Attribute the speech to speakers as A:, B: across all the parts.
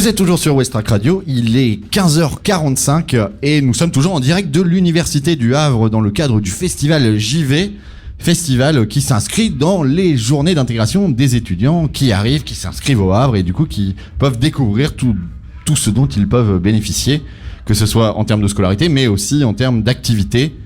A: Vous êtes toujours sur Westrack Radio, il est 15h45 et nous sommes toujours en direct de l'Université du Havre dans le cadre du festival JV, festival qui s'inscrit dans les journées d'intégration des étudiants qui arrivent, qui s'inscrivent au Havre et du coup qui peuvent découvrir tout ce dont ils peuvent bénéficier, que ce soit en termes de scolarité mais aussi en termes d'activités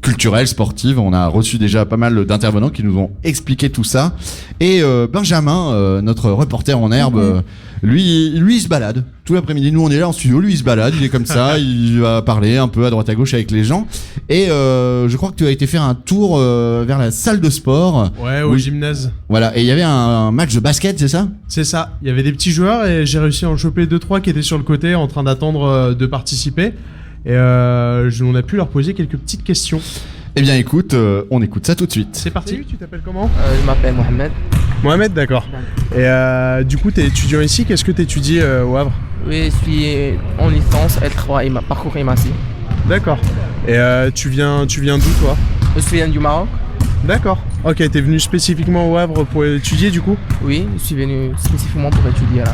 A: culturelles, sportives. On a reçu déjà pas mal d'intervenants qui nous ont expliqué tout ça. Et Benjamin, notre reporter en herbe, lui il se balade tout l'après-midi. Nous on est là en studio, lui il se balade, il est comme ça, il va parler un peu à droite à gauche avec les gens. Et je crois que tu as été faire un tour vers la salle de sport.
B: Ouais, au gymnase.
A: Voilà, et il y avait un match de basket, c'est ça ?
B: C'est ça, il y avait des petits joueurs et j'ai réussi à en choper 2-3 qui étaient sur le côté en train d'attendre de participer. Et on a pu leur poser quelques petites questions.
A: Eh bien écoute, on écoute ça tout de suite.
B: C'est parti. Salut, tu t'appelles comment ?
C: Je m'appelle Mohamed.
B: Mohamed, d'accord. Et du coup, t'es étudiant ici, qu'est-ce que t'étudies au Havre ?
C: Oui, je suis en licence L3 et parcours IMACI.
B: D'accord. Et tu viens d'où toi ?
C: Je viens du Maroc.
B: D'accord. Ok, t'es venu spécifiquement au Havre pour étudier du coup ?
C: Oui, je suis venu spécifiquement pour étudier là.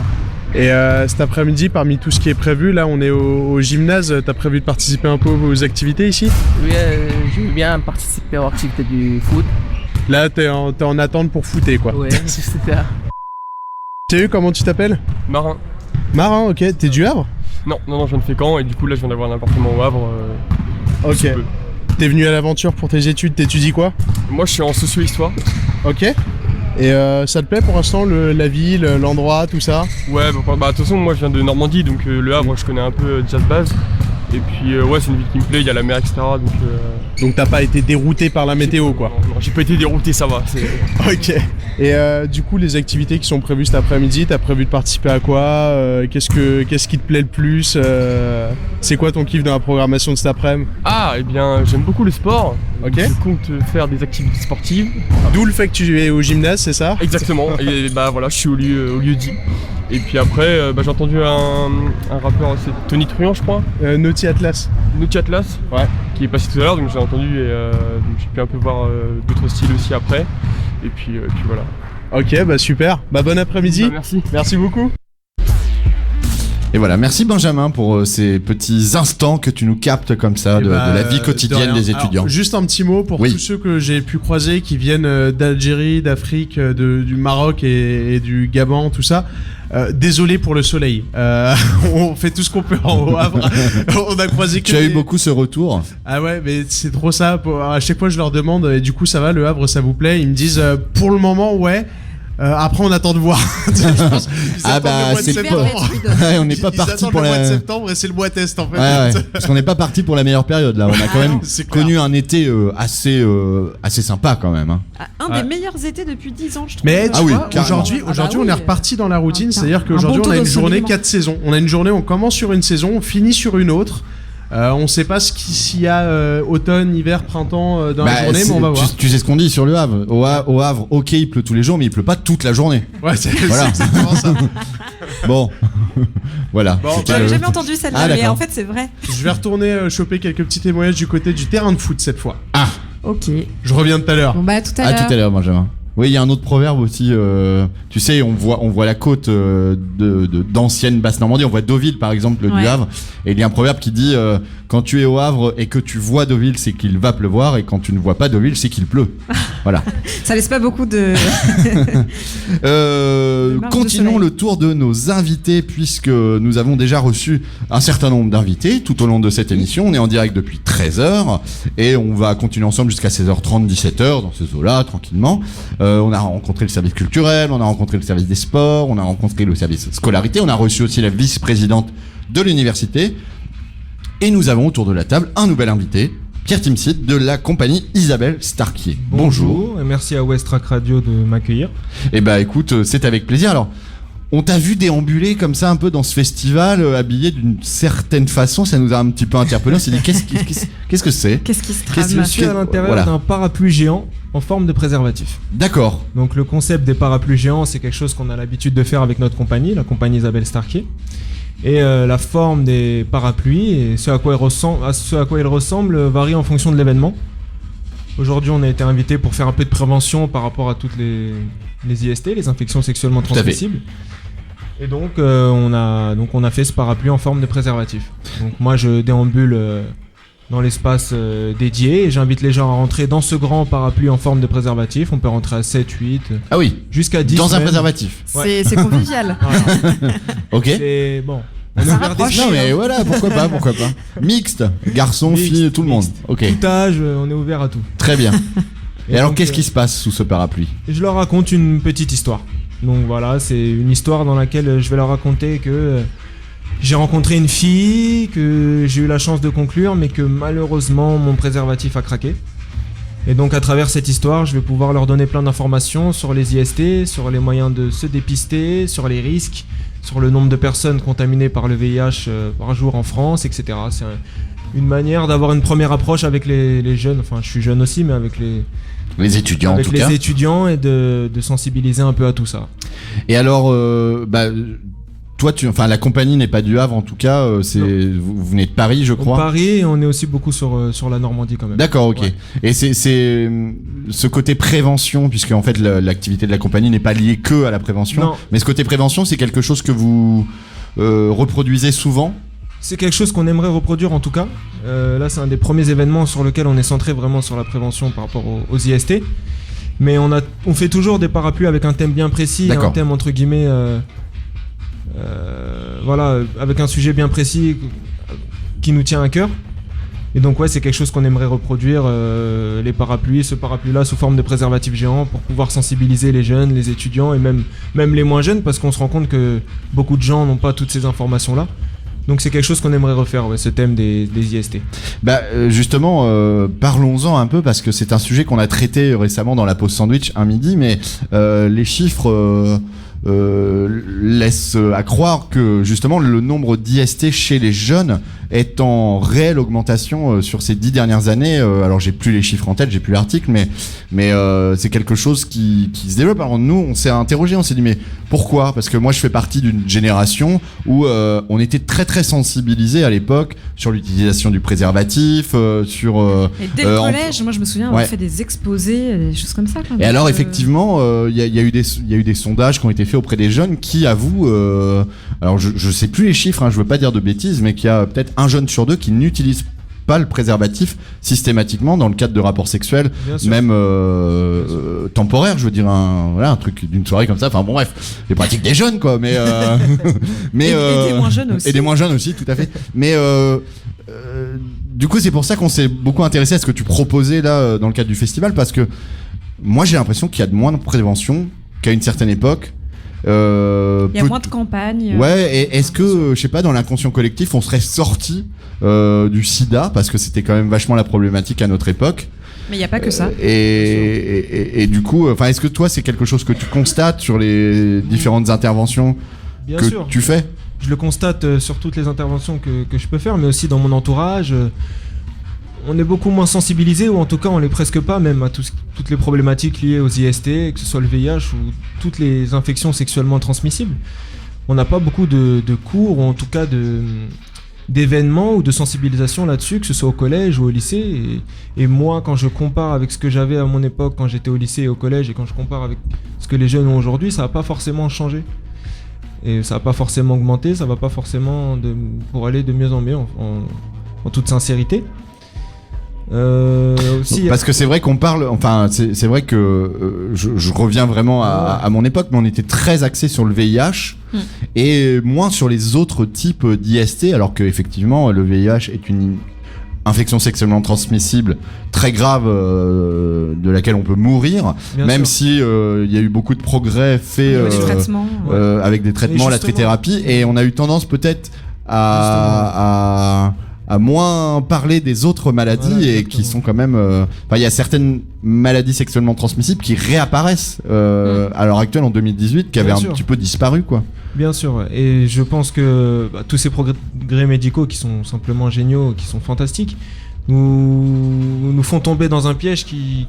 B: Et cet après-midi, parmi tout ce qui est prévu, là on est au gymnase, t'as prévu de participer un peu aux activités ici ?
C: Oui, je veux bien participer aux activités du foot.
B: Là t'es en attente pour footer quoi.
C: Oui, c'est ça.
B: Salut, comment tu t'appelles ?
D: Marin.
B: Marin, ok, t'es du Havre ?
D: Non, je viens de Fécamp et du coup là je viens d'avoir un appartement au Havre.
B: Ok. T'es venu à l'aventure pour tes études, t'étudies quoi ?
D: Moi je suis en socio-histoire.
B: Ok. Et ça te plaît pour l'instant, la ville, l'endroit, tout ça ?
D: Ouais, bah de toute façon moi je viens de Normandie donc le Havre je connais un peu déjà de base. Et puis ouais, c'est une ville qui me plaît, il y a la mer, etc.
B: Donc t'as pas été dérouté par la météo quoi ?
D: Non, j'ai pas été dérouté, ça va.
B: Ok. Et du coup, les activités qui sont prévues cet après-midi, t'as prévu de participer à quoi ? Qu'est-ce qui te plaît le plus ? C'est quoi ton kiff dans la programmation de cet après-midi ?
D: Ah, et bien j'aime beaucoup le sport.
B: Ok.
D: Je compte faire des activités sportives.
B: D'où le fait que tu es au gymnase, c'est ça ?
D: Exactement. Et bah voilà, je suis au lieu dit. Et puis après, j'ai entendu un rappeur, c'est Tony Truant je crois.
B: Naughty Atlas.
D: Naughty Atlas,
B: Ouais.
D: qui est passé tout à l'heure, donc j'ai entendu et donc j'ai pu un peu voir d'autres styles aussi après. Et puis voilà.
B: Ok, bah super. Bah bon après-midi.
D: Bah, merci.
B: Merci beaucoup.
A: Et voilà, merci Benjamin pour ces petits instants que tu nous captes comme ça de la vie quotidienne des étudiants.
B: Alors, juste un petit mot pour tous ceux que j'ai pu croiser qui viennent d'Algérie, d'Afrique, du Maroc et du Gabon, tout ça. Désolé pour le soleil. On fait tout ce qu'on peut en haut Havre. On a croisé que
A: Tu as eu beaucoup ce retour ?
B: Ah ouais, mais c'est trop ça. À chaque fois, je leur demande, et du coup, ça va, le Havre, ça vous plaît ? Ils me disent, pour le moment, ouais. Après, on attend de voir.
A: Ah bah c'est pas. Ouais, on n'est pas parti pour
B: le mois de
A: la.
B: septembre et c'est le mois test en fait.
A: Ouais. Parce qu'on n'est pas parti pour la meilleure période là. On a quand même
B: c'est clair.
A: connu un été assez sympa quand même. Hein.
E: Un des meilleurs étés depuis 10 ans, je trouve.
B: Mais tu vois,
A: carrément.
B: aujourd'hui, on est reparti dans la routine. C'est-à-dire qu'aujourd'hui,
E: bon
B: on a
E: taux
B: une journée
E: d'ensoleillement.
B: 4 saisons. On a une journée, on commence sur une saison, on finit sur une autre. On sait pas s'il y a automne, hiver, printemps dans la journée, mais on va voir.
A: Tu sais ce qu'on dit sur le Havre. Au Havre, ok, il pleut tous les jours, mais il pleut pas toute la journée.
B: Ouais, c'est
A: Voilà.
B: exactement ça.
A: Bon, voilà.
B: Bon,
A: C'était
E: J'avais
A: le-
E: jamais entendu celle-là,
A: Ah,
E: mais
A: d'accord.
E: en fait, c'est vrai.
B: Je vais retourner choper quelques petits témoignages du côté du terrain de foot cette fois.
E: Ok.
B: Je reviens tout à l'heure.
E: Bon, bah, tout à
A: À
E: l'heure.
A: tout à l'heure, Benjamin. Oui, il y a un autre proverbe aussi. Tu sais, on voit la côte d'ancienne Basse-Normandie. On voit Deauville, par exemple, du
E: Ouais.
A: Havre. Et il y a un proverbe qui dit quand tu es au Havre et que tu vois Deauville, c'est qu'il va pleuvoir. Et quand tu ne vois pas Deauville, c'est qu'il pleut. Voilà.
E: Ça laisse pas beaucoup de. marge de
A: Continuons
E: soleil.
A: le tour de nos invités puisque nous avons déjà reçu un certain nombre d'invités tout au long de cette émission. On est en direct depuis 13h et on va continuer ensemble jusqu'à 16h30, 17h dans ces eaux-là, tranquillement. On a rencontré le service culturel, on a rencontré le service des sports, on a rencontré le service scolarité, on a reçu aussi la vice-présidente de l'université et nous avons autour de la table un nouvel invité, Pierre Timsit de la compagnie Isabelle Starquier.
F: Bonjour et merci à Westrack Radio de m'accueillir.
A: Eh bah écoute, c'est avec plaisir. Alors, on t'a vu déambuler comme ça un peu dans ce festival, habillé d'une certaine façon, ça nous a un petit peu interpellé. On s'est dit qu'est-ce que c'est ?
E: Qu'est-ce qui se
A: Qu'est-ce
E: trame
F: Je suis à l'intérieur
A: Voilà.
F: d'un parapluie géant en forme de préservatif.
A: D'accord.
F: Donc le concept des parapluies géants, c'est quelque chose qu'on a l'habitude de faire avec notre compagnie, la compagnie Isabelle Starquier. Et la forme des parapluies et ce à quoi ils ressemblent varie en fonction de l'événement. Aujourd'hui, on a été invité pour faire un peu de prévention par rapport à toutes les IST, les infections sexuellement
A: Tout à fait.
F: transmissibles. Et donc on a fait ce parapluie en forme de préservatif. Donc moi je déambule dans l'espace dédié et j'invite les gens à rentrer dans ce grand parapluie en forme de préservatif. On peut rentrer à 7, 8,
A: Ah oui,
F: jusqu'à 10
A: dans un
F: même.
A: préservatif.
F: Ouais.
E: C'est convivial.
F: Voilà.
A: Ok.
F: C'est bon. On est
E: Ça
F: ouvert
E: rapproche.
F: d'esprit,
A: Non mais
F: hein.
A: voilà, pourquoi pas. Mixte, garçon,
F: Mixte,
A: fille, tout le monde.
F: mixte.
A: Ok,
F: Tout âge, on est ouvert à tout.
A: très bien. Et alors
F: donc,
A: qu'est-ce qui se passe sous ce parapluie?
F: Je leur raconte une petite histoire. Donc voilà, c'est une histoire dans laquelle je vais leur raconter que j'ai rencontré une fille, que j'ai eu la chance de conclure, mais que malheureusement mon préservatif a craqué. Et donc à travers cette histoire, je vais pouvoir leur donner plein d'informations sur les IST, sur les moyens de se dépister, sur les risques, sur le nombre de personnes contaminées par le VIH par jour en France, etc. C'est une manière d'avoir une première approche avec les jeunes, enfin je suis jeune aussi, mais avec
A: Les étudiants en
F: avec
A: tout
F: les
A: cas.
F: étudiants et de sensibiliser un peu à tout ça.
A: Et alors, toi, la compagnie n'est pas du Havre en tout cas. Vous venez de Paris, je
F: Au
A: crois.
F: Paris, on est aussi beaucoup sur la Normandie quand même.
A: D'accord, ok.
F: Ouais.
A: Et c'est ce côté prévention, puisque en fait l'activité de la compagnie n'est pas liée que à la prévention.
F: Non.
A: Mais ce côté prévention, c'est quelque chose que vous reproduisez souvent.
F: C'est quelque chose qu'on aimerait reproduire en tout cas. Là, c'est un des premiers événements sur lequel on est centré vraiment sur la prévention par rapport aux IST. Mais on fait toujours des parapluies avec un thème bien précis,
A: D'accord.
F: un thème entre guillemets, voilà, avec un sujet bien précis qui nous tient à cœur. Et donc ouais, c'est quelque chose qu'on aimerait reproduire, les parapluies, ce parapluie-là sous forme de préservatif géant pour pouvoir sensibiliser les jeunes, les étudiants et même les moins jeunes, parce qu'on se rend compte que beaucoup de gens n'ont pas toutes ces informations-là. Donc c'est quelque chose qu'on aimerait refaire, ouais, ce thème des IST.
A: Justement, parlons-en un peu parce que c'est un sujet qu'on a traité récemment dans la pause sandwich un midi, mais les chiffres laissent à croire que justement le nombre d'IST chez les jeunes est en réelle augmentation sur ces 10 dernières années. Alors j'ai plus les chiffres en tête, j'ai plus l'article, mais c'est quelque chose qui se développe. Alors nous, on s'est interrogé, on s'est dit mais pourquoi ? Parce que moi je fais partie d'une génération où on était très très sensibilisés à l'époque sur l'utilisation du préservatif, sur
E: Et dès le
A: en-
E: collège, moi je me souviens
A: Ouais.
E: avoir fait des exposés, des choses comme ça. Quoi.
A: Et alors
E: Donc,
A: effectivement, il y a eu des sondages qui ont été faits auprès des jeunes qui avouent, alors je sais plus les chiffres, je veux pas dire de bêtises, mais qu'il y a peut-être un jeune sur deux qui n'utilise pas le préservatif systématiquement dans le cadre de rapports sexuels,
F: Bien sûr.
A: même temporaires, je veux dire un truc d'une soirée comme ça. Enfin bon bref, les pratiques des jeunes quoi, mais mais
E: et des moins jeunes aussi.
A: et des moins jeunes aussi, tout à fait. Mais du coup, c'est pour ça qu'on s'est beaucoup intéressé à ce que tu proposais là dans le cadre du festival, parce que moi j'ai l'impression qu'il y a de moins de prévention qu'à une certaine époque.
E: Il y a moins de campagnes.
A: Ouais, et est-ce que, je sais pas, dans l'inconscient collectif, on serait sorti du sida, parce que c'était quand même vachement la problématique à notre époque.
E: Mais il n'y a pas que ça.
A: Et du coup, enfin, est-ce que toi, c'est quelque chose que tu constates sur les différentes interventions
F: Bien
A: que
F: sûr.
A: tu fais?
F: Je le constate sur toutes les interventions que je peux faire, mais aussi dans mon entourage. On est beaucoup moins sensibilisé, ou en tout cas on l'est presque pas, même à toutes les problématiques liées aux IST, que ce soit le VIH ou toutes les infections sexuellement transmissibles. On n'a pas beaucoup de cours, ou en tout cas d'événements ou de sensibilisation là-dessus, que ce soit au collège ou au lycée. Et moi, quand je compare avec ce que j'avais à mon époque, quand j'étais au lycée et au collège, et quand je compare avec ce que les jeunes ont aujourd'hui, ça n'a pas forcément changé. Et ça va pas forcément augmenter, ça va pas forcément pour aller de mieux en mieux en toute sincérité. Aussi,
A: Parce que c'est vrai qu'on parle, enfin c'est vrai que je reviens vraiment à mon époque, mais on était très axé sur le VIH et moins sur les autres types d'IST, alors que effectivement le VIH est une infection sexuellement transmissible très grave de laquelle on peut mourir,
F: bien
A: même
F: sûr.
A: si il y a eu beaucoup de progrès faits
E: Au niveau du traitement.
A: avec des traitements, la
F: justement.
A: trithérapie, et on a eu tendance peut-être à moins parler des autres maladies,
F: Voilà,
A: et
F: exactement.
A: qui sont quand même enfin il y a certaines maladies sexuellement transmissibles qui réapparaissent à l'heure actuelle en 2018 qui avaient
F: Bien
A: un
F: sûr.
A: petit peu disparu quoi.
F: Bien sûr, ouais. Et je pense que tous ces progrès médicaux qui sont simplement géniaux, qui sont fantastiques, nous font tomber dans un piège qui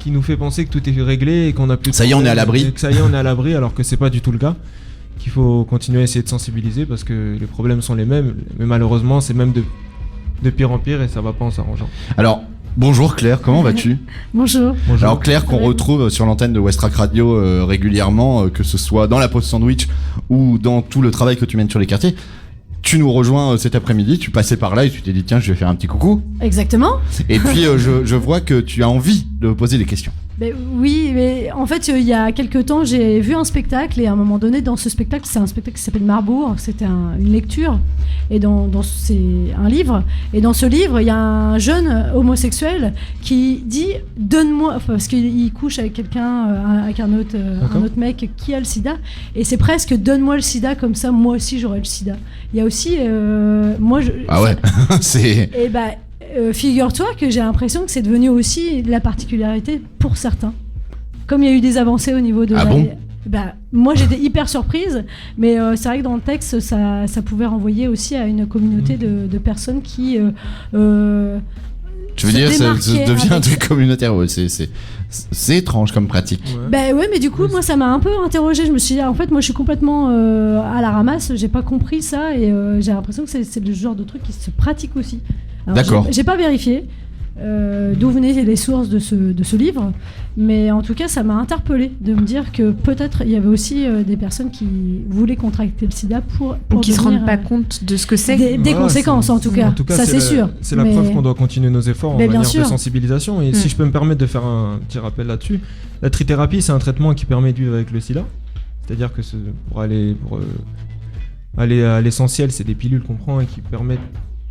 F: nous fait penser que tout est réglé et qu'on a plus de
A: Ça y est, on est à
F: problème,
A: l'abri.
F: et que ça y est, on est à l'abri, alors que c'est pas du tout le cas. Qu'il faut continuer à essayer de sensibiliser, parce que les problèmes sont les mêmes, mais malheureusement c'est même de pire en pire, et ça va pas en s'arrangeant.
A: Alors Bonjour Claire, comment vas-tu?
G: Bonjour.
A: Alors Claire, qu'on retrouve sur l'antenne de Westrack Radio régulièrement, que ce soit dans la pause sandwich ou dans tout le travail que tu mènes sur les quartiers. Tu nous rejoins cet après-midi, tu passais par là et tu t'es dit tiens, je vais faire un petit coucou.
G: Exactement.
A: Et puis je vois que tu as envie de poser des questions.
G: Oui, mais en fait, il y a quelques temps, j'ai vu un spectacle et à un moment donné, dans ce spectacle, c'est un spectacle qui s'appelle Marbourg, c'était une lecture et c'est un livre. Et dans ce livre, il y a un jeune homosexuel qui dit donne-moi, parce qu'il couche avec quelqu'un, avec un autre mec qui a le sida, et c'est presque donne-moi le sida, comme ça, moi aussi j'aurai le sida. Il y a aussi,
A: c'est.
G: Et figure-toi que j'ai l'impression que c'est devenu aussi la particularité pour certains. Comme il y a eu des avancées au niveau de moi j'étais hyper surprise, mais c'est vrai que dans le texte ça pouvait renvoyer aussi à une communauté de personnes qui
A: tu veux dire ça devient un truc communautaire, ouais, c'est étrange comme pratique.
G: Ouais, mais du coup moi ça m'a un peu interrogée, je me suis dit en fait moi je suis complètement à la ramasse, j'ai pas compris ça et j'ai l'impression que c'est le genre de truc qui se pratique aussi. Alors,
A: d'accord.
G: J'ai pas vérifié d'où venaient les sources de ce livre, mais en tout cas ça m'a interpellée de me dire que peut-être il y avait aussi des personnes qui voulaient contracter le sida pour
E: qui se rendent pas compte de ce que c'est.
G: Des conséquences en tout cas, ça c'est sûr.
F: C'est la preuve qu'on doit continuer nos efforts en manière de sensibilisation. Et si je peux me permettre de faire un petit rappel là-dessus, la trithérapie c'est un traitement qui permet de vivre avec le sida, c'est-à-dire que pour aller à l'essentiel, c'est des pilules qu'on prend et qui permettent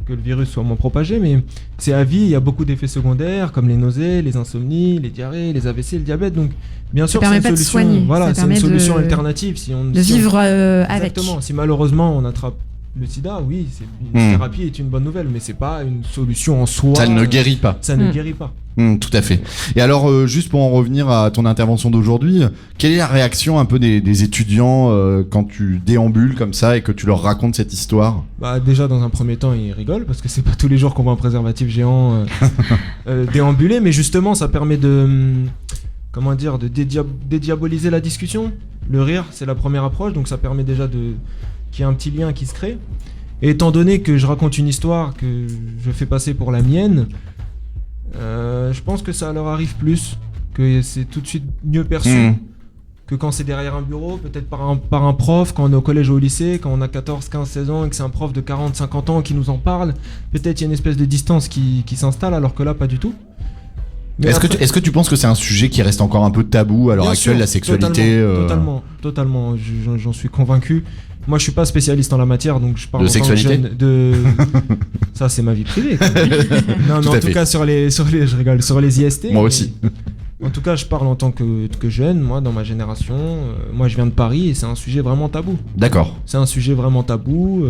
F: que le virus soit moins propagé, mais c'est à vie, il y a beaucoup d'effets secondaires comme les nausées, les insomnies, les diarrhées, les AVC, le diabète, donc bien sûr c'est une solution,
E: soigner,
F: voilà, c'est une solution alternative si on
E: vivre avec.
F: Exactement, si malheureusement on attrape le sida, oui, une thérapie est une bonne nouvelle, mais c'est pas une solution en soi.
A: Ça ne guérit pas.
F: Ça ne guérit pas.
A: Tout à fait. Et alors, juste pour en revenir à ton intervention d'aujourd'hui, quelle est la réaction un peu des étudiants quand tu déambules comme ça et que tu leur racontes cette histoire?
F: Déjà, dans un premier temps, ils rigolent parce que c'est pas tous les jours qu'on voit un préservatif géant déambuler, mais justement, ça permet de dédiaboliser la discussion. Le rire, c'est la première approche, donc ça permet déjà qu'il y ait un petit lien qui se crée. Et étant donné que je raconte une histoire que je fais passer pour la mienne, je pense que ça leur arrive plus, que c'est tout de suite mieux perçu que quand c'est derrière un bureau, peut-être par un prof, quand on est au collège ou au lycée, quand on a 14, 15, 16 ans et que c'est un prof de 40, 50 ans qui nous en parle, peut-être il y a une espèce de distance qui s'installe, alors que là, pas du tout.
A: Est-ce que tu penses que c'est un sujet qui reste encore un peu tabou à l'heure actuelle, la sexualité?
F: Totalement, j'en suis convaincu. Moi, je suis pas spécialiste en la matière, donc je parle
A: de sexualité.
F: Ça, c'est ma vie privée. Non, mais en tout cas sur les IST.
A: Moi aussi.
F: En tout cas, je parle en tant que jeune, moi, dans ma génération. Moi, je viens de Paris et c'est un sujet vraiment tabou.
A: D'accord.
F: C'est un sujet vraiment tabou.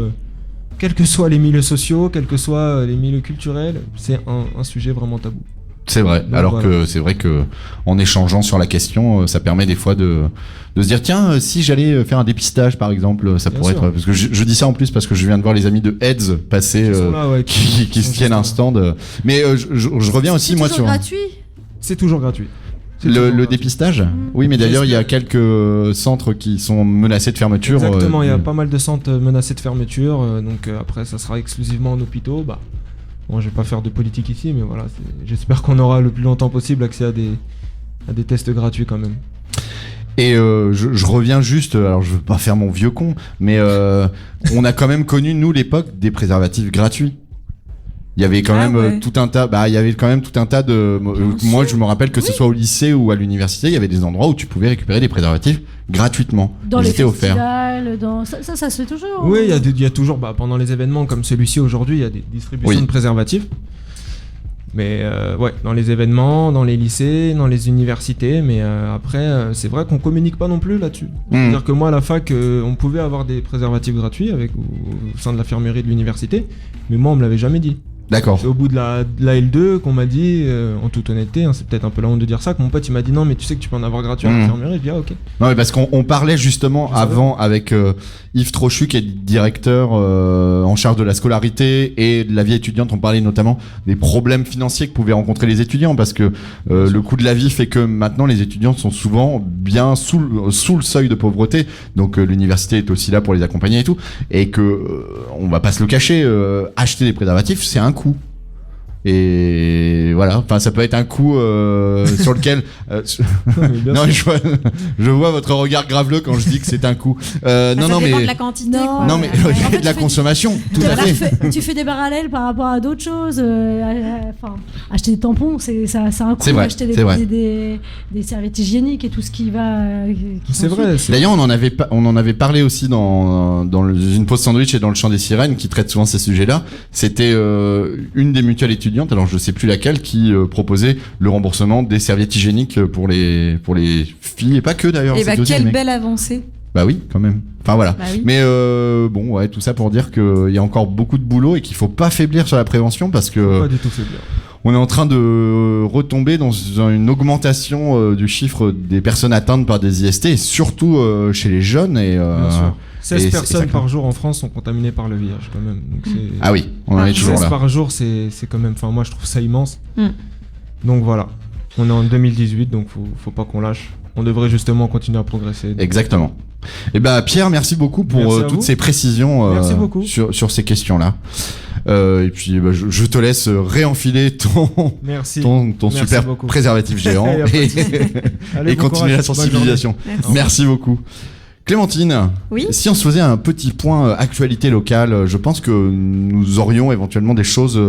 F: Quels que soient les milieux sociaux, quels que soient les milieux culturels, c'est un sujet vraiment tabou.
A: C'est vrai. Donc, alors voilà. Que c'est vrai que en échangeant sur la question, ça permet des fois de se dire tiens, si j'allais faire un dépistage par exemple, ça pourrait être, parce que je dis ça en plus parce que je viens de voir les amis de Heads passer qui se tiennent un stand. Mais je reviens aussi moi sur.
F: C'est toujours gratuit.
A: Le dépistage. Oui, mais d'ailleurs il y a quelques centres qui sont menacés de fermeture.
F: Exactement, il y a pas mal de centres menacés de fermeture. Donc après, ça sera exclusivement en hôpitaux. Bon, je vais pas faire de politique ici, mais voilà, j'espère qu'on aura le plus longtemps possible accès à des tests gratuits quand même.
A: Et je reviens juste, alors je veux pas faire mon vieux con, mais on a quand même connu nous l'époque des préservatifs gratuits. Il y avait quand même tout un tas, de. Moi, je me rappelle que ce soit au lycée ou à l'université, il y avait des endroits où tu pouvais récupérer des préservatifs gratuitement.
G: Dans les festivals, ça se fait toujours.
F: Oui, il y a toujours, pendant les événements comme celui-ci aujourd'hui, il y a des distributions de préservatifs. Mais dans les événements, dans les lycées, dans les universités, mais après, c'est vrai qu'on communique pas non plus là-dessus. C'est-à-dire que moi, à la fac, on pouvait avoir des préservatifs gratuits au sein de l'infirmerie de l'université, mais moi, on me l'avait jamais dit.
A: D'accord.
F: C'est au bout de la L2 qu'on m'a dit, en toute honnêteté, c'est peut-être un peu la honte de dire ça, que mon pote il m'a dit non mais tu sais que tu peux en avoir gratuit à l'infirmerie. Je dis ok.
A: Non mais parce qu'on parlait justement avant avec Yves Trochu qui est directeur en charge de la scolarité et de la vie étudiante. On parlait notamment des problèmes financiers que pouvaient rencontrer les étudiants parce que le coût de la vie fait que maintenant les étudiants sont souvent bien sous le seuil de pauvreté. Donc l'université est aussi là pour les accompagner et tout. Et que on va pas se le cacher, acheter des préservatifs c'est un coût. Et voilà, enfin ça peut être un coup sur lequel non, je vois votre regard graveleux quand je dis que c'est un coup.
H: Ça
A: non
H: dépend
A: mais
H: de la quantité.
G: Non,
H: quoi.
A: non mais
G: En fait,
A: de la
G: tu
A: consommation, tout à fait.
G: Tu fais des parallèles par rapport à d'autres choses. Enfin, acheter des tampons, ça a un coût.
A: C'est vrai,
G: Acheter
A: c'est vrai.
G: des serviettes hygiéniques et tout ce qui va.
F: C'est vrai.
A: D'ailleurs, on en avait parlé aussi dans une pause sandwich et dans le chant des sirènes qui traite souvent ces sujets-là. C'était une des mutuelles étudiantes, alors je sais plus laquelle, qui proposait le remboursement des serviettes hygiéniques pour les filles et pas que d'ailleurs.
H: Et bah,
A: c'était aussi les
H: quelle
A: mecs.
H: belle avancée.
A: Bah oui, quand même. Enfin voilà.
H: Bah oui.
A: Mais bon, ouais, tout ça pour dire qu'il y a encore beaucoup de boulot et qu'il faut pas faiblir sur la prévention parce que
F: Pas du tout faiblir.
A: on est en train de retomber dans une augmentation du chiffre des personnes atteintes par des IST et surtout chez les jeunes et
F: Bien sûr. 16
A: et
F: personnes
A: ça-
F: par jour en France sont contaminées par le VIH quand même. Donc c'est...
A: Ah oui, on en est toujours
F: 16
A: là.
F: par jour, c'est quand même. Enfin, moi je trouve ça immense.
H: Mm.
F: Donc voilà. On est en 2018, donc faut pas qu'on lâche. On devrait justement continuer à progresser.
A: Exactement. Et ben Pierre, merci beaucoup pour
F: Merci à
A: toutes
F: vous.
A: ces précisions
F: Merci beaucoup.
A: sur ces questions-là. Et puis je te laisse réenfiler ton
F: Merci.
A: ton
F: Merci
A: super
F: beaucoup.
A: préservatif géant
F: Y a pas de
A: et,
F: souci. Allez,
A: et
F: bon
A: continuer la
F: courage, bonne journée.
A: sensibilisation. Merci beaucoup. Clémentine,
H: Oui.
A: si on se faisait un petit point actualité locale, je pense que nous aurions éventuellement des choses.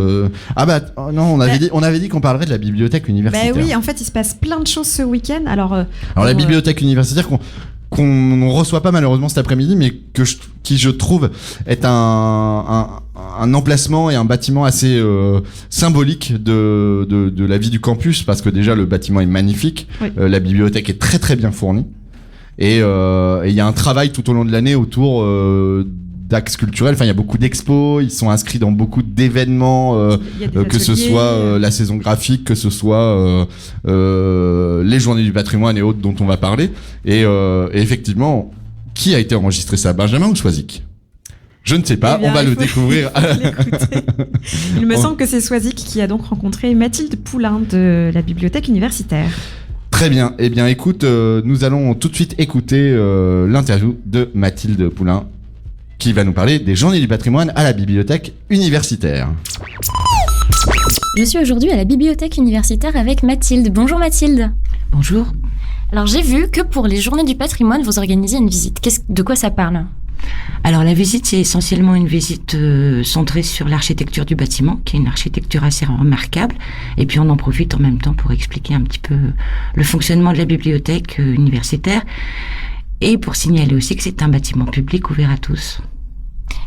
A: Ah bah non, on avait dit qu'on parlerait de la bibliothèque
H: Bah
A: universitaire.
H: oui, en fait, il se passe plein de choses ce week-end. Alors
A: La bibliothèque universitaire qu'on reçoit pas malheureusement cet après-midi, mais qui je trouve est un emplacement et un bâtiment assez symbolique de la vie du campus, parce que déjà le bâtiment est magnifique,
H: Oui.
A: la bibliothèque est très très bien fournie, et il y a un travail tout au long de l'année autour d'axes culturels. Enfin, il y a beaucoup d'expos, ils sont inscrits dans beaucoup d'événements,
H: il y a des
A: que ce
H: ateliers,
A: soit la saison graphique, que ce soit les journées du patrimoine et autres dont on va parler. Et effectivement, qui a été enregistré ça, Benjamin ou Swazik? Je ne sais pas,
H: Eh bien,
A: on va
H: il
A: le
H: faut-
A: découvrir.
H: l'écouter. Il me
A: On-
H: semble que c'est Swazik qui a donc rencontré Mathilde Poulain de la bibliothèque universitaire.
A: Très bien. Eh bien, écoute, nous allons tout de suite écouter l'interview de Mathilde Poulain, qui va nous parler des journées du patrimoine à la bibliothèque universitaire.
I: Je suis aujourd'hui à la bibliothèque universitaire avec Mathilde. Bonjour Mathilde.
J: Bonjour.
I: Alors j'ai vu que pour les journées du patrimoine, vous organisez une visite. De quoi ça parle?
J: Alors la visite, c'est essentiellement une visite centrée sur l'architecture du bâtiment, qui est une architecture assez remarquable. Et puis on en profite en même temps pour expliquer un petit peu le fonctionnement de la bibliothèque universitaire. Et pour signaler aussi que c'est un bâtiment public ouvert à tous.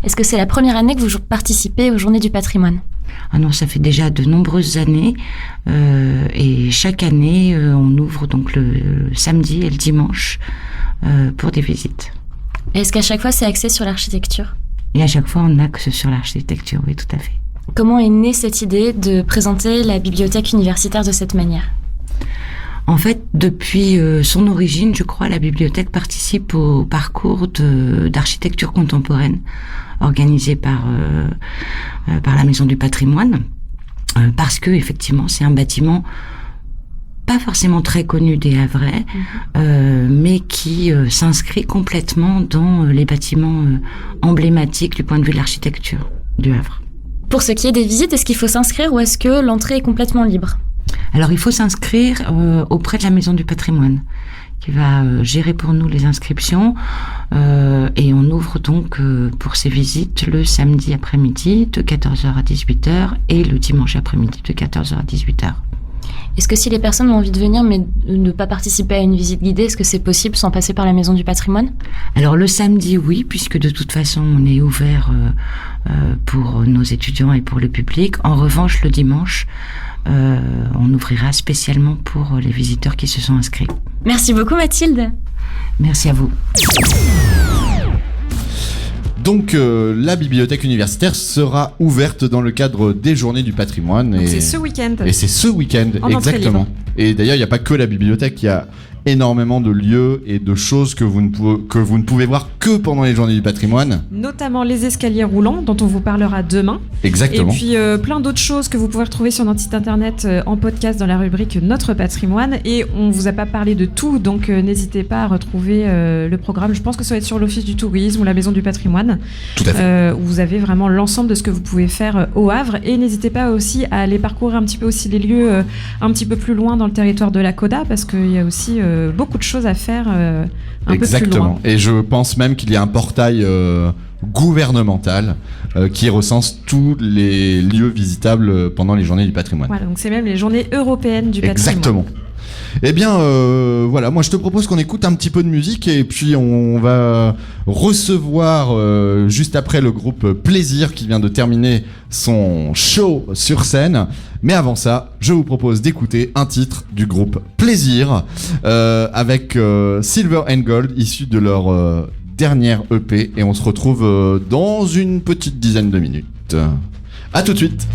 I: Est-ce que c'est la première année que vous participez aux journées du patrimoine?
J: Ah non, ça fait déjà de nombreuses années. Et chaque année, on ouvre donc le samedi et le dimanche pour des visites.
I: Est-ce qu'à chaque fois c'est axé sur l'architecture?
J: Et à chaque fois, on axe sur l'architecture, oui, tout à fait.
I: Comment est née cette idée de présenter la bibliothèque universitaire de cette manière?
J: En fait, depuis son origine, je crois, la bibliothèque participe au parcours d'architecture contemporaine organisé par la Maison du Patrimoine, parce que effectivement, c'est un bâtiment pas forcément très connu des Havrais, mais qui s'inscrit complètement dans les bâtiments emblématiques du point de vue de l'architecture du Havre.
I: Pour ce qui est des visites, est-ce qu'il faut s'inscrire ou est-ce que l'entrée est complètement libre?
J: Alors, il faut s'inscrire auprès de la Maison du Patrimoine, qui va gérer pour nous les inscriptions. Et on ouvre donc pour ces visites le samedi après-midi de 14h à 18h et le dimanche après-midi de 14h à 18h.
I: Est-ce que si les personnes ont envie de venir mais ne pas participer à une visite guidée, est-ce que c'est possible sans passer par la Maison du Patrimoine?
J: Alors le samedi, oui, puisque de toute façon on est ouvert pour nos étudiants et pour le public. En revanche, le dimanche, on ouvrira spécialement pour les visiteurs qui se sont inscrits.
I: Merci beaucoup Mathilde.
J: Merci à vous.
A: Donc la bibliothèque universitaire sera ouverte dans le cadre des journées du patrimoine.
H: Donc
A: et
H: c'est ce week-end.
A: Et c'est ce week-end,
H: En entrée
A: exactement.
H: libre.
A: Et d'ailleurs, il n'y a pas que la bibliothèque, il y a énormément de lieux et de choses que vous ne pouvez voir que pendant les journées du patrimoine.
H: Notamment les escaliers roulants dont on vous parlera demain.
A: Exactement.
H: Et puis plein d'autres choses que vous pouvez retrouver sur notre site internet en podcast dans la rubrique Notre patrimoine. Et on vous a pas parlé de tout, donc n'hésitez pas à retrouver le programme. Je pense que ça va être sur l'Office du tourisme ou la Maison du patrimoine.
A: Tout à fait.
H: Où vous avez vraiment l'ensemble de ce que vous pouvez faire au Havre. Et n'hésitez pas aussi à aller parcourir un petit peu aussi les lieux un petit peu plus loin dans le territoire de la Coda, parce qu'il y a aussi beaucoup de choses à faire un peu plus loin.
A: Et je pense même qu'il y a un portail gouvernemental qui recense tous les lieux visitables pendant les journées du patrimoine.
H: Voilà, donc c'est même les journées européennes du patrimoine.
A: Exactement. Eh bien, voilà, moi je te propose qu'on écoute un petit peu de musique et puis on va recevoir juste après le groupe Plaisir qui vient de terminer son show sur scène. Mais avant ça, je vous propose d'écouter un titre du groupe Plaisir avec Silver and Gold, issu de leur dernière EP, et on se retrouve dans une petite dizaine de minutes. À tout de suite.